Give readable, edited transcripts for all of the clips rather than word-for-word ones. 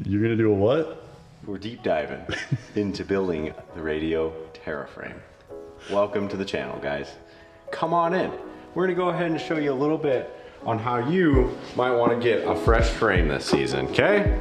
You're gonna do a what? We're deep diving into building the Radio Terra frame. Welcome to the channel, guys. Come on in. We're gonna go ahead and show you a little bit on how you might want to get a fresh frame this season, okay?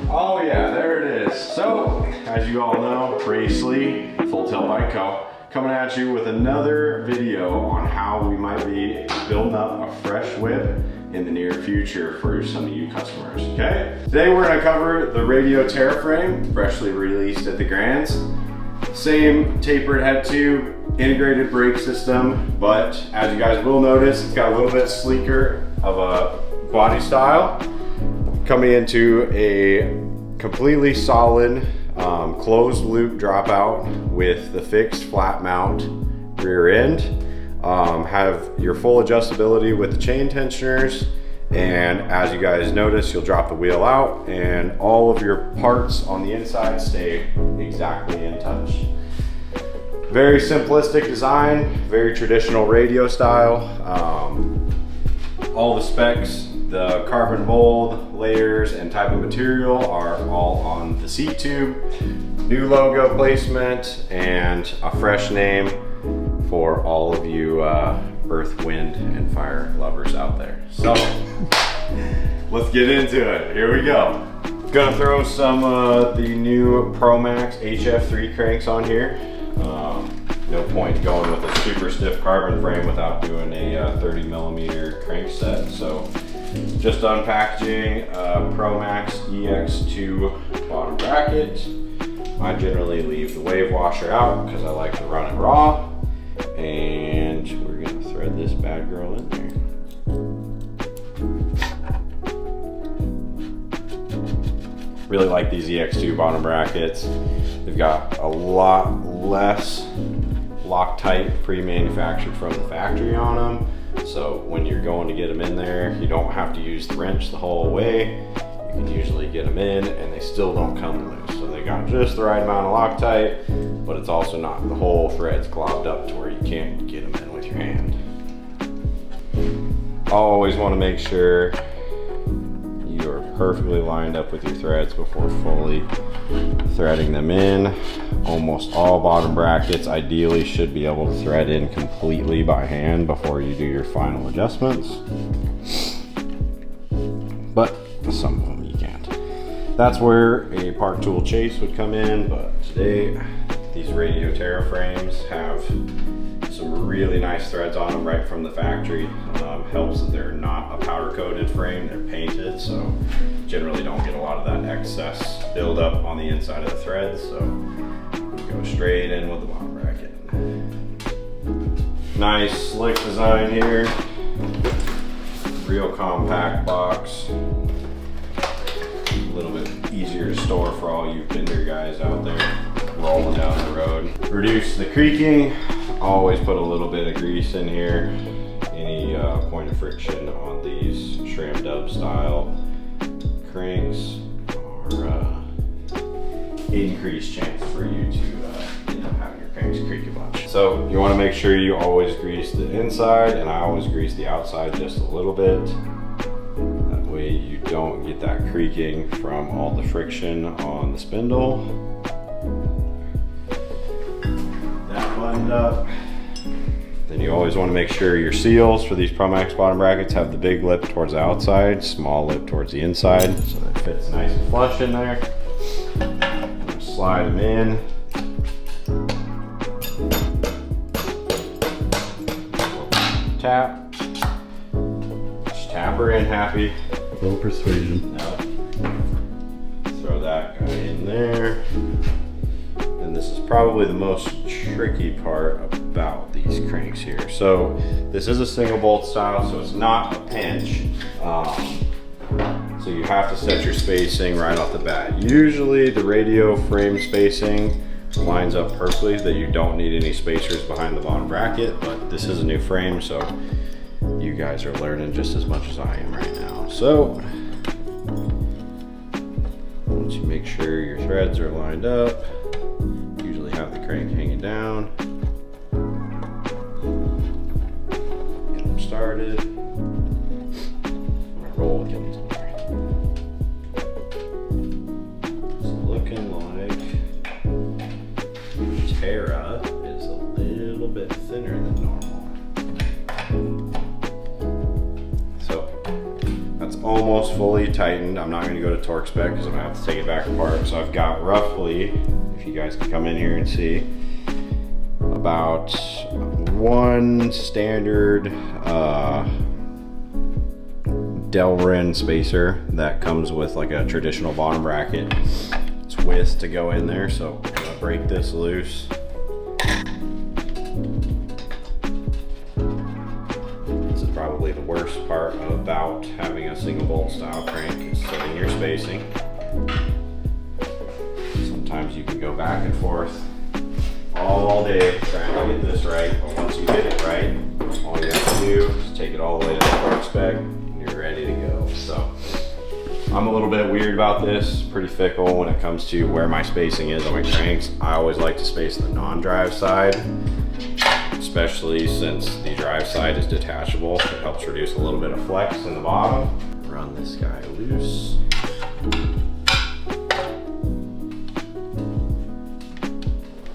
Oh yeah, there it is. So, as you all know, Bracely, Full Tilt Bike Co. coming at you with another video on how we might be building up a fresh whip in the near future for some of you customers, okay? Today we're gonna cover the Radio Terra frame, freshly released at the Grands. Same tapered head tube, integrated brake system, but as you guys will notice, it's got a little bit sleeker of a body style, coming into a completely solid closed loop dropout with the fixed flat mount rear end. Have your full adjustability with the chain tensioners, and as you guys notice, you'll drop the wheel out and all of your parts on the inside stay exactly in touch. Very simplistic design, very traditional radio style. All the specs, the carbon mold, layers, and type of material are all on the seat tube. New logo placement and a fresh name for all of you earth, wind, and fire lovers out there. So let's get into it. Here we go. Gonna throw some the new Pro Max HF3 cranks on here. No point going with a super stiff carbon frame without doing a 30 millimeter crank set. So just unpackaging Pro Max EX2 bottom bracket. I generally leave the wave washer out because I like to run it raw. And we're gonna thread this bad girl in there. Really like these EX2 bottom brackets. They've got a lot less Loctite pre-manufactured from the factory on them. So when you're going to get them in there, you don't have to use the wrench the whole way. You can usually get them in and they still don't come loose. So they got just the right amount of Loctite, but it's also not the whole thread's globbed up to where you can't get them in with your hand. Always want to make sure you're perfectly lined up with your threads before fully threading them in. Almost all bottom brackets ideally should be able to thread in completely by hand before you do your final adjustments. But some of them you can't. That's where a Park Tool Chase would come in, but today these Radio Terra frames have some really nice threads on them right from the factory. Helps that they're not a powder coated frame, they're painted, so generally don't get a lot of that excess buildup on the inside of the threads. So go straight in with the bottom bracket. Nice slick design here. Real compact box. A little bit easier to store for all you bender guys out there rolling down the road. Reduce the creaking. Always put a little bit of grease in here. Any point of friction on these SRAM dub style cranks or increased chance for you to end up having your cranks creak a bunch. So you want to make sure you always grease the inside, and I always grease the outside just a little bit. That way you don't get that creaking from all the friction on the spindle. That buttoned up. Then you always want to make sure your seals for these Pro Max bottom brackets have the big lip towards the outside, small lip towards the inside, so that it fits nice and flush in there. Slide them in. Tap. Just tap her in happy. A little persuasion. Now, throw that guy in there. And this is probably the most tricky part about these cranks here. So this is a single bolt style, so it's not a pinch. So you have to set your spacing right off the bat. Usually the radio frame spacing lines up perfectly, that you don't need any spacers behind the bottom bracket, but this is a new frame, so you guys are learning just as much as I am right now. So once you make sure your threads are lined up, usually have the crank hanging down. Get them started. Roll with them. almost fully tightened. I'm not gonna go to torque spec because I'm gonna have to take it back apart. So I've got roughly, if you guys can come in here and see, about one standard Delrin spacer that comes with like a traditional bottom bracket. It's width to go in there, so I'm gonna break this loose. This is probably the worst part about having a single bolt style crank, is setting your spacing. Sometimes you can go back and forth all day trying to get this right, but once you get it right, all you have to do is take it all the way to the torque spec and you're ready to go. So I'm a little bit weird about this, pretty fickle when it comes to where my spacing is on my cranks. I always like to space the non-drive side, especially since the drive side is detachable. It helps reduce a little bit of flex in the bottom. Run this guy loose.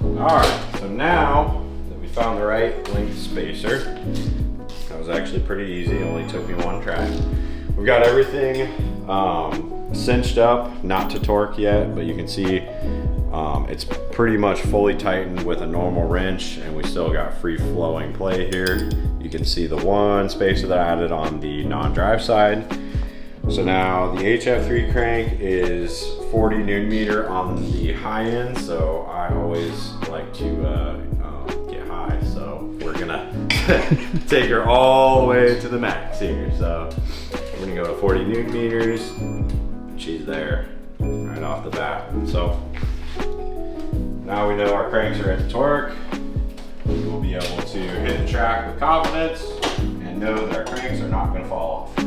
Alright, so now that we found the right length spacer, that was actually pretty easy, it only took me one try. We've got everything cinched up, not to torque yet, but you can see it's pretty much fully tightened with a normal wrench, and we still got free flowing play here. You can see the one spacer that I added on the non-drive side. So now the HF3 crank is 40 Newton meter on the high end, so I always like to get high. So we're gonna take her all the way to the max here. So we're gonna go to 40 Newton meters. She's there right off the bat. So now we know our cranks are at torque. We will be able to hit the track with confidence and know that our cranks are not gonna fall off.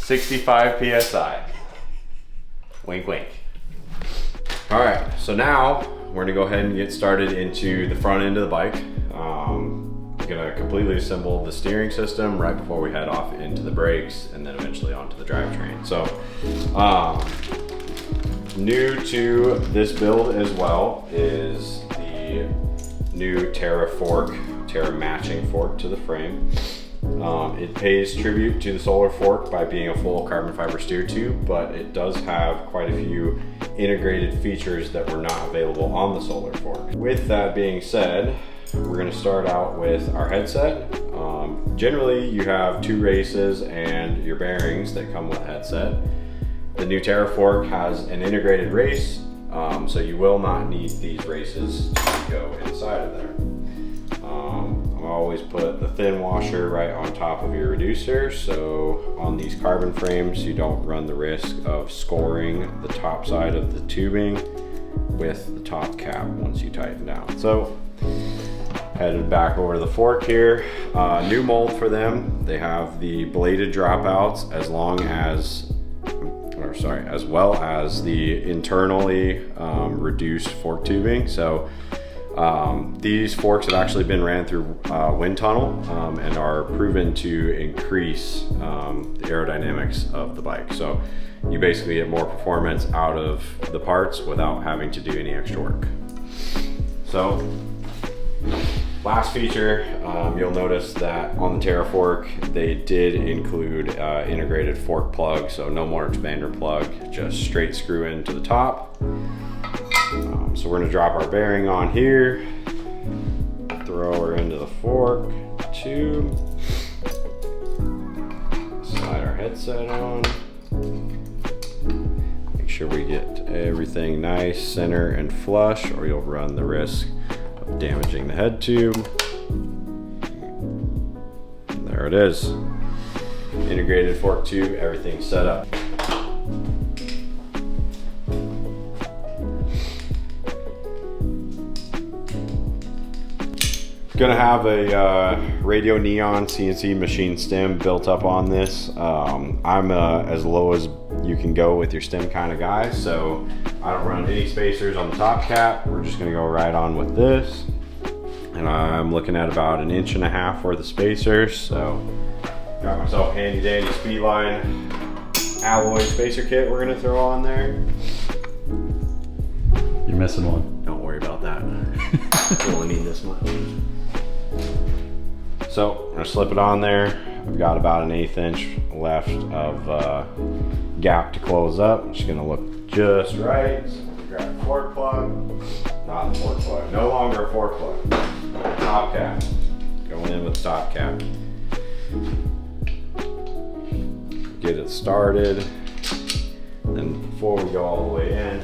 65 PSI. Wink, wink. All right, so now we're gonna go ahead and get started into the front end of the bike. We're gonna completely assemble the steering system right before we head off into the brakes and then eventually onto the drivetrain. So, new to this build as well is the new Terra matching fork to the frame. It pays tribute to the Solar Fork by being a full carbon fiber steer tube, but it does have quite a few integrated features that were not available on the Solar Fork. With that being said, we're going to start out with our headset. Generally, you have 2 races and your bearings that come with headset. The new Terra Fork has an integrated race, so you will not need these races to go inside of there. Always put the thin washer right on top of your reducer, so on these carbon frames you don't run the risk of scoring the top side of the tubing with the top cap once you tighten down. So headed back over to the fork here, new mold for them. They have the bladed dropouts as well as the internally reduced fork tubing. So these forks have actually been ran through wind tunnel and are proven to increase the aerodynamics of the bike. So you basically get more performance out of the parts without having to do any extra work. So last feature, you'll notice that on the Terra Fork, they did include integrated fork plug, so no more expander plug, just straight screw into the top. So we're gonna drop our bearing on here, throw her into the fork tube, slide our headset on, make sure we get everything nice, center and flush, or you'll run the risk of damaging the head tube. And there it is, integrated fork tube, everything set up. Gonna have a radio neon CNC machine stem built up on this. I'm as low as you can go with your stem kind of guy, so I don't run any spacers on the top cap. We're just gonna go right on with this. And I'm looking at about 1.5 inches worth of spacers, so Got myself handy dandy Speedline alloy spacer kit we're gonna throw on there. You're missing one. Don't worry about that. You only need this much. So I'm gonna slip it on there. I've got about an 1/8 inch left of gap to close up. It's gonna look just right. So I'm gonna grab a fork plug. Not the fork plug, no longer a fork plug. Top cap. Going in with the top cap. Get it started. Then before we go all the way in,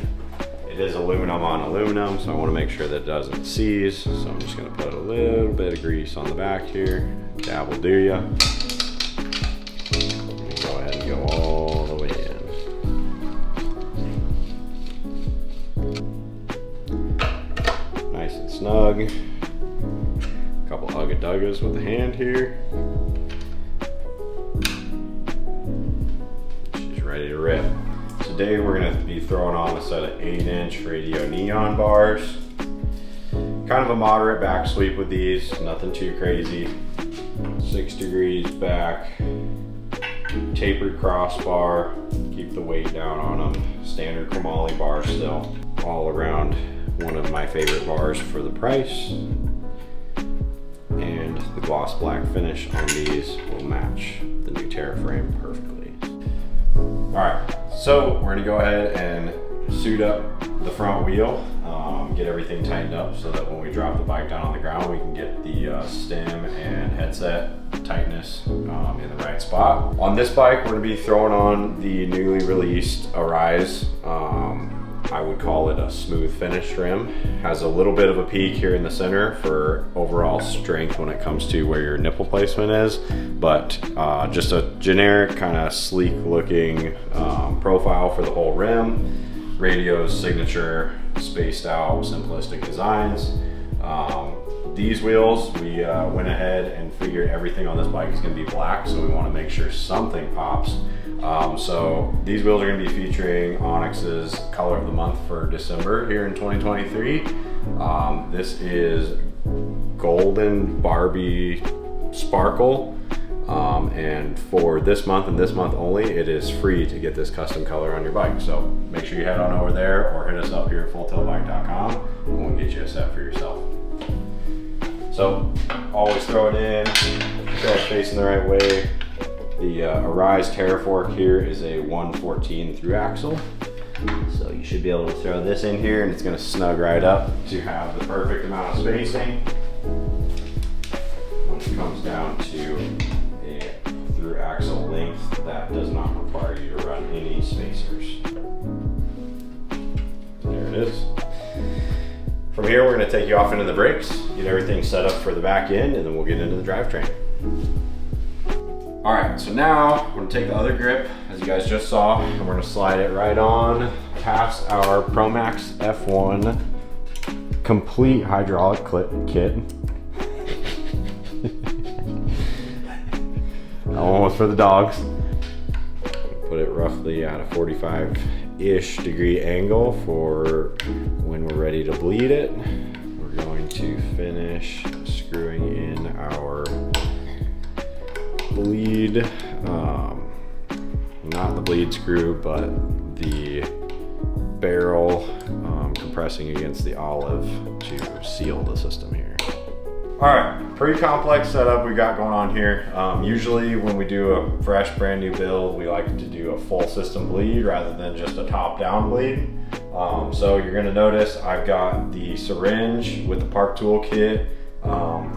it is aluminum on aluminum, so I want to make sure that it doesn't seize. So I'm just going to put a little bit of grease on the back here. That will do ya. Go ahead and go all the way in. Nice and snug. A couple ugga-duggas with the hand here. She's ready to rip. Today we're going to be throwing on a set of 8-inch radio neon bars. Kind of a moderate back sweep with these, nothing too crazy. 6 degrees back, tapered crossbar, keep the weight down on them. Standard chromoly bar still. All around one of my favorite bars for the price. And the gloss black finish on these will match the new Terra frame perfectly. All right, so we're gonna go ahead and suit up the front wheel, get everything tightened up so that when we drop the bike down on the ground, we can get the stem and headset tightness in the right spot. On this bike, we're gonna be throwing on the newly released Arise. I would call it a smooth finish rim. Has a little bit of a peak here in the center for overall strength when it comes to where your nipple placement is, but just a generic kind of sleek looking profile for the whole rim. Radio's signature spaced out simplistic designs. These wheels, we went ahead and figured everything on this bike is going to be black, so we want to make sure something pops. So these wheels are going to be featuring Onyx's color of the month for December here in 2023. This is Golden Barbie Sparkle. And for this month and this month only, it is free to get this custom color on your bike. So make sure you head on over there or hit us up here at fulltailbike.com and we'll get you a set for yourself. So always throw it in, throw it facing the right way. The Arise Terra fork here is a 114 through axle. So you should be able to throw this in here and it's going to snug right up to have the perfect amount of spacing. When it comes down to a through axle length, that does not require you to run any spacers. There it is. From here, we're going to take you off into the brakes, get everything set up for the back end, and then we'll get into the drivetrain. All right, so now we're going to take the other grip, as you guys just saw, and we're going to slide it right on past our ProMax F1 complete hydraulic kit. Almost for the dogs. Put it roughly at a 45-ish degree angle for when we're ready to bleed it. We're going to finish screwing in our bleed, not the bleed screw, but the barrel compressing against the olive to seal the system here. All right, pretty complex setup we got going on here. Usually when we do a fresh brand new build, we like to do a full system bleed rather than just a top down bleed. So you're gonna notice I've got the syringe with the Park Tool kit,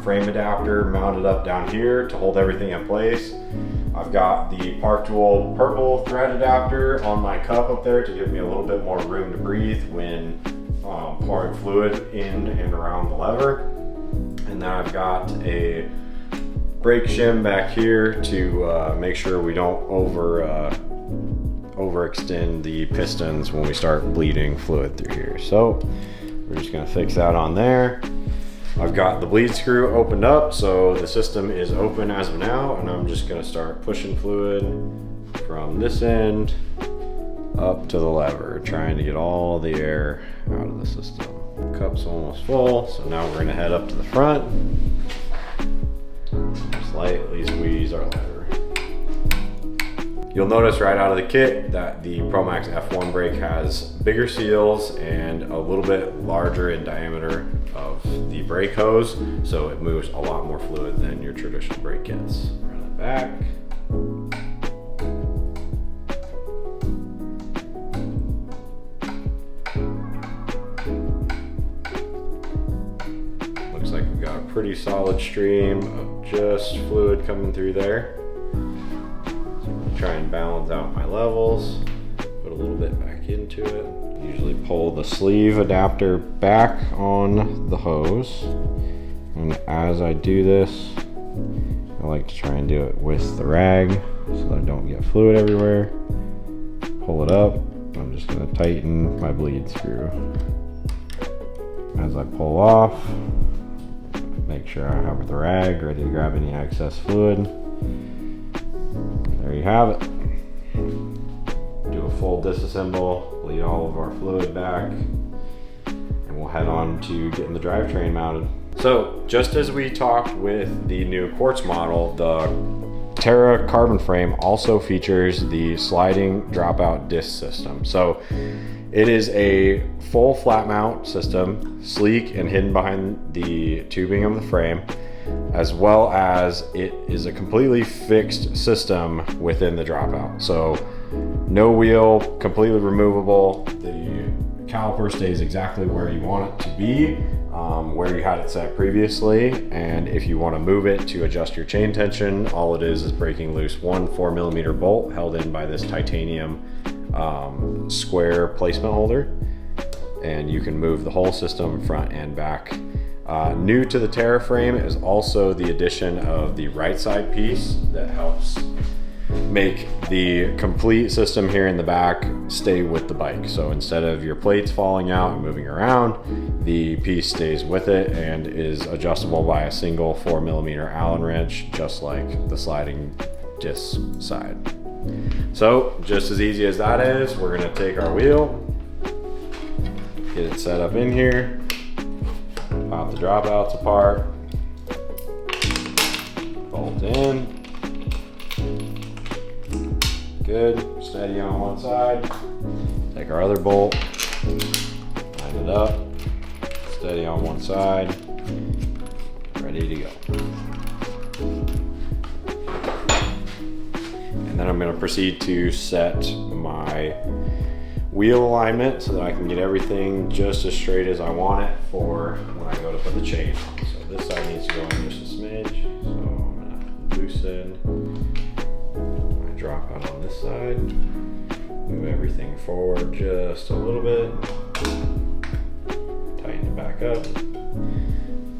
frame adapter mounted up down here to hold everything in place. I've got the Park Tool purple thread adapter on my cup up there to give me a little bit more room to breathe when pouring fluid in and around the lever. And then I've got a brake shim back here to make sure we don't overextend the pistons when we start bleeding fluid through here. So we're just gonna fix that on there. I've got the bleed screw opened up, so the system is open as of now, and I'm just gonna start pushing fluid from this end up to the lever, trying to get all the air out of the system. Cup's almost full, so now we're gonna head up to the front, slightly squeeze our lever. You'll notice right out of the kit that the ProMax F1 brake has bigger seals and a little bit larger in diameter of the brake hose, so it moves a lot more fluid than your traditional brake kits. Run it back. Looks like we've got a pretty solid stream of just fluid coming through there. Try and balance out my levels, put a little bit back into it. Usually pull the sleeve adapter back on the hose, and as I do this, I like to try and do it with the rag so that I don't get fluid everywhere. Pull it up. I'm just going to tighten my bleed screw. As I pull off, make sure I have the rag ready to grab any excess fluid. There you have it. Do a full disassemble, bleed all of our fluid back, and we'll head on to getting the drivetrain mounted. So, just as we talked with the new quartz model, the Terra carbon frame also features the sliding dropout disc system. So, it is a full flat mount system, sleek and hidden behind the tubing of the frame, as well as it is a completely fixed system within the dropout. So no wheel, completely removable. The caliper stays exactly where you want it to be, where you had it set previously. And if you want to move it to adjust your chain tension, all it is breaking loose one 4mm bolt held in by this titanium square placement holder. And you can move the whole system front and back. New to the Terra frame is also the addition of the right side piece that helps make the complete system here in the back stay with the bike. So instead of your plates falling out and moving around, the piece stays with it and is adjustable by a single 4mm Allen wrench, just like the sliding disc side. So just as easy as that is, we're gonna take our wheel, get it set up in here, pop the dropouts apart, bolt in, good, steady on one side, take our other bolt, line it up, steady on one side, ready to go. And then I'm going to proceed to set my wheel alignment so that I can get everything just as straight as I want it for when I go to put the chain on. So this side needs to go in just a smidge. So I'm gonna loosen my drop out on this side, move everything forward just a little bit, tighten it back up.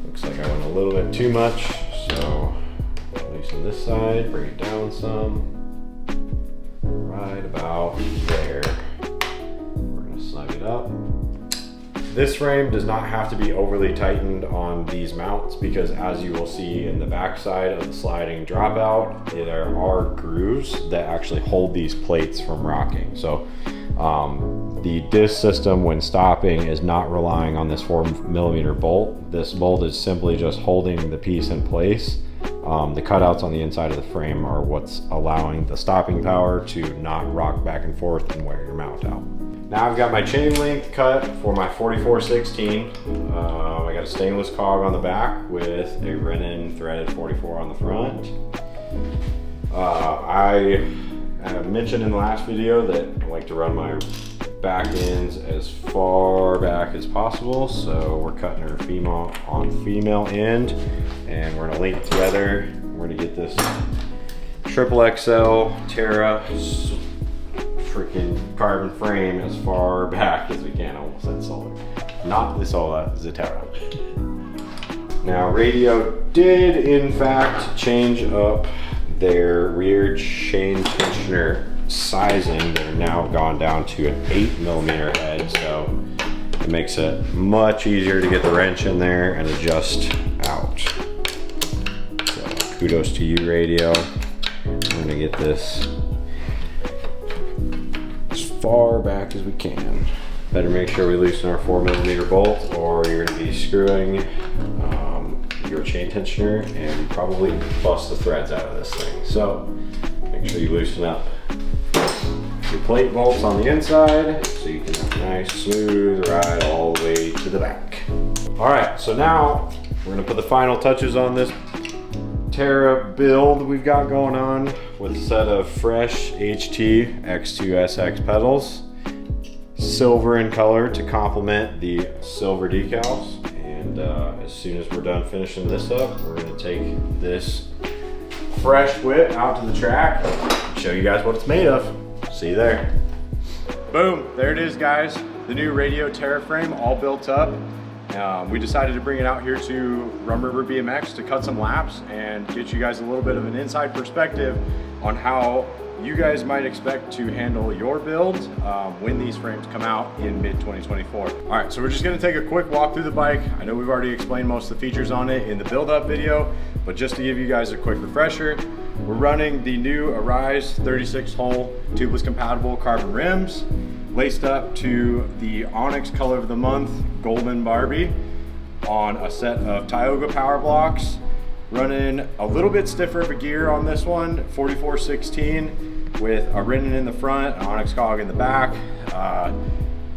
Looks like I went a little bit too much, so loosen this side, bring it down some, right about there. Snug it up. This frame does not have to be overly tightened on these mounts because, as you will see in the back side of the sliding dropout, there are grooves that actually hold these plates from rocking. So the disc system, when stopping, is not relying on this 4mm bolt. This bolt is simply just holding the piece in place. The cutouts on the inside of the frame are what's allowing the stopping power to not rock back and forth and wear your mount out. Now I've got my chain length cut for my 44/16. I got a stainless cog on the back with a Renin threaded 44 on the front. I mentioned in the last video that I like to run my back ends as far back as possible, so we're cutting her female on female end, and we're gonna link it together. We're gonna get this XXL Terra freaking carbon frame as far back as we can. I almost said solar. Not the Sola, the Terra. Now, Radio did in fact change up their rear chain tensioner sizing. They're now gone down to an 8mm head, so it makes it much easier to get the wrench in there and adjust out. So kudos to you, Radio. I'm gonna get this as far back as we can. Better make sure we loosen our 4mm bolt, or you're gonna be screwing your chain tensioner and probably bust the threads out of this thing. So make sure you loosen up plate bolts on the inside, so you can have a nice smooth ride all the way to the back. All right, so now we're gonna put the final touches on this Terra build we've got going on with a set of fresh HT X2SX pedals, silver in color to complement the silver decals. And as soon as we're done finishing this up, we're gonna take this fresh whip out to the track and show you guys what it's made of. See you there. Boom, there it is, guys. The new Radio Terra frame all built up. We decided to bring it out here to Rum River BMX to cut some laps and get you guys a little bit of an inside perspective on how you guys might expect to handle your build when these frames come out in mid-2024. All right, so we're just gonna take a quick walk through the bike. I know we've already explained most of the features on it in the build-up video, but just to give you guys a quick refresher, we're running the new Arise 36-hole tubeless compatible carbon rims, laced up to the Onyx color of the month, Golden Barbie, on a set of Tioga power blocks. Running a little bit stiffer of a gear on this one, 4416 with a Renin in the front, an Onyx cog in the back.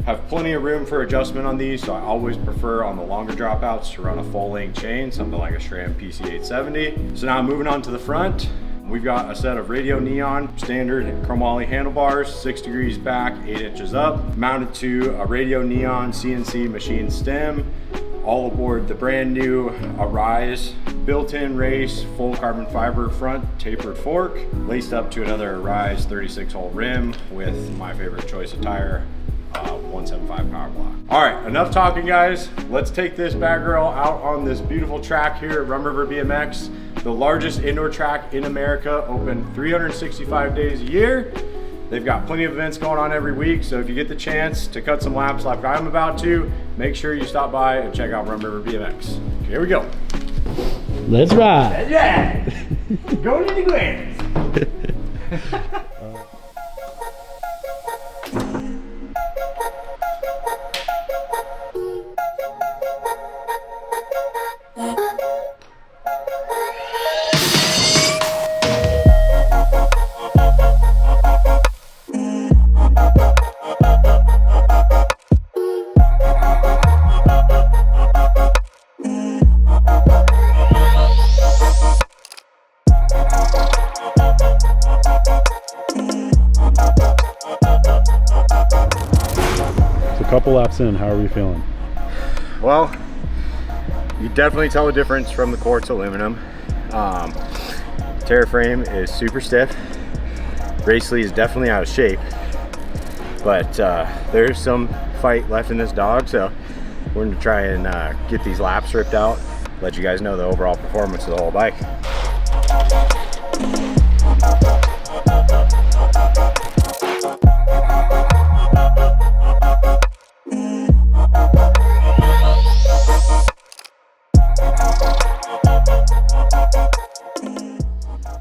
Have plenty of room for adjustment on these, so I always prefer on the longer dropouts to run a full length chain, something like a SRAM PC870. So now moving on to the front, we've got a set of Radio Neon standard chromoly handlebars, 6 degrees back, 8 inches up, mounted to a Radio Neon CNC machine stem. All aboard the brand new Arise built-in race full carbon fiber front tapered fork, laced up to another Arise 36-hole rim with my favorite choice of tire, 175 power block. All right, enough talking, guys. Let's take this bad girl out on this beautiful track here at Rum River BMX, the largest indoor track in America, open 365 days a year. They've got plenty of events going on every week, so if you get the chance to cut some laps like I'm about to, make sure you stop by and check out Rum River BMX. Here we go. Let's ride. That's right. Going to the Grands. Couple laps in, how are we feeling? Well, you definitely tell the difference from the quartz aluminum. Terra frame is super stiff. Racely is definitely out of shape, but there's some fight left in this dog, so we're gonna try and get these laps ripped out, let you guys know the overall performance of the whole bike.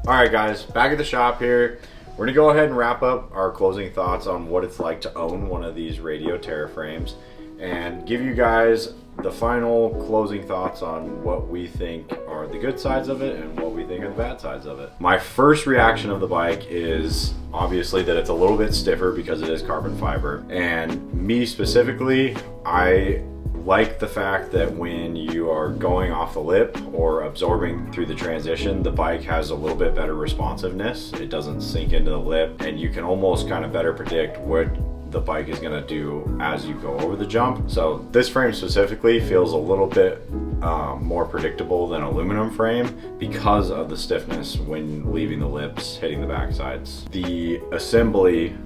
All right, guys, back at the shop here. We're gonna go ahead and wrap up our closing thoughts on what it's like to own one of these Radio Terra frames and give you guys the final closing thoughts on what we think are the good sides of it and what we think are the bad sides of it. My first reaction of the bike is obviously that it's a little bit stiffer because it is carbon fiber, and me specifically, I like the fact that when you are going off the lip or absorbing through the transition, the bike has a little bit better responsiveness. It doesn't sink into the lip, and you can almost kind of better predict what the bike is going to do as you go over the jump. So this frame specifically feels a little bit more predictable than aluminum frame because of the stiffness when leaving the lips, hitting the back sides. The assembly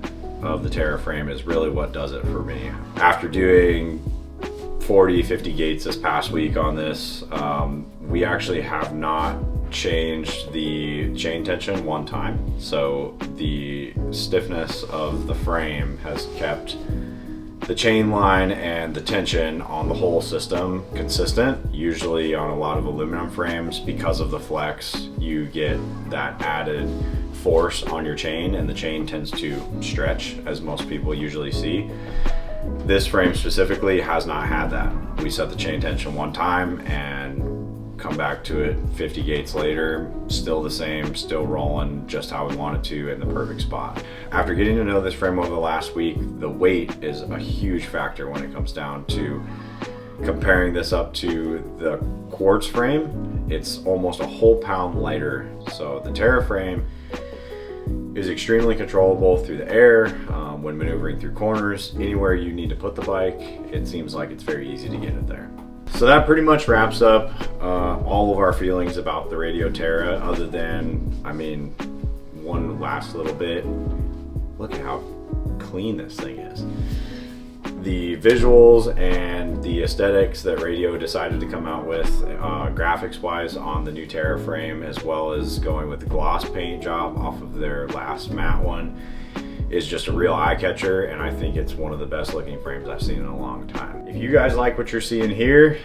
of the Terra frame is really what does it for me. After doing 40-50 gates this past week on this, we actually have not changed the chain tension one time. So the stiffness of the frame has kept the chain line and the tension on the whole system consistent. Usually on a lot of aluminum frames, because of the flex, you get that added force on your chain and the chain tends to stretch, as most people usually see. This frame specifically has not had that. We set the chain tension one time and come back to it 50 gates later, still the same, still rolling just how we want it to, in the perfect spot. After getting to know this frame over the last week, the weight is a huge factor when it comes down to comparing this up to the quartz frame. It's almost a whole pound lighter. So the Terra frame is extremely controllable through the air, when maneuvering through corners. Anywhere you need to put the bike, it seems like it's very easy to get it there. So that pretty much wraps up all of our feelings about the Radio Terra, other than, I mean, one last little bit. Look at how clean this thing is. The visuals and the aesthetics that Radio decided to come out with, graphics wise, on the new Terra frame, as well as going with the gloss paint job off of their last matte one, is just a real eye catcher, and I think it's one of the best looking frames I've seen in a long time. If you guys like what you're seeing here,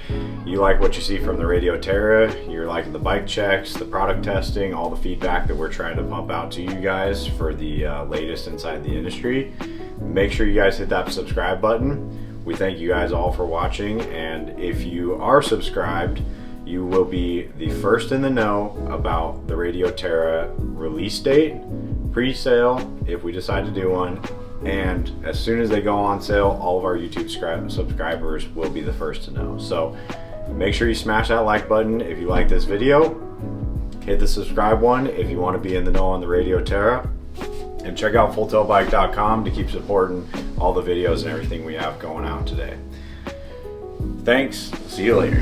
you like what you see from the Radio Terra, you're liking the bike checks, the product testing, all the feedback that we're trying to pump out to you guys for the latest inside the industry, make sure you guys hit that subscribe button. We thank you guys all for watching, and if you are subscribed, you will be the first in the know about the Radio Terra release date, pre-sale if we decide to do one, and as soon as they go on sale, all of our YouTube subscribers will be the first to know. So make sure you smash that like button if you like this video, hit the subscribe one if you want to be in the know on the Radio Terra, and check out fulltailbike.com to keep supporting all the videos and everything we have going out today. Thanks, see you later.